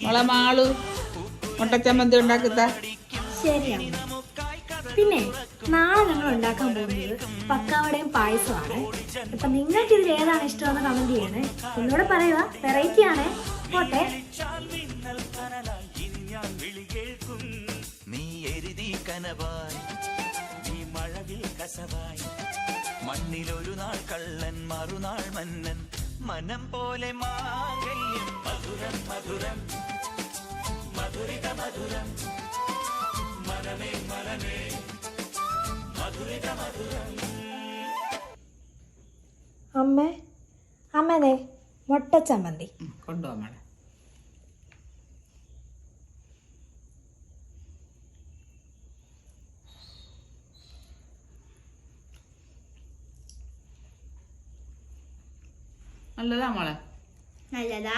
മോളെ മാളു മുട്ടച്ചമ്മന്തി ഉണ്ടാക്കിത്ത. ശരിയാണ്. പിന്നെ നാളെ ഞങ്ങൾ ഉണ്ടാക്കാൻ പോകുന്നത് പക്കാവടയും പായസമാണ്. അപ്പൊ നിങ്ങൾക്ക് ഇതിൽ ഏതാണ് ഇഷ്ടമെന്ന് കമന്റ് ചെയ്യണേ. ഒന്നുകൂടെ പറയുക, വെറൈറ്റി ആണ്. പോട്ടെ. മണ്ണിലൊരു നാൾ കള്ളൻ മറുനാൾ മന്നൻ മനം പോലെ മാംഗല്യം മധുരം മധുരം മധുരിത മധുരം മനമേ മനമേ മധുരിത മധുരം. അമ്മേ മുട്ട ചമ്മന്തി കൊണ്ടുപോകാം മോളെ. നല്ലതാ മോളെ. നല്ലതാ.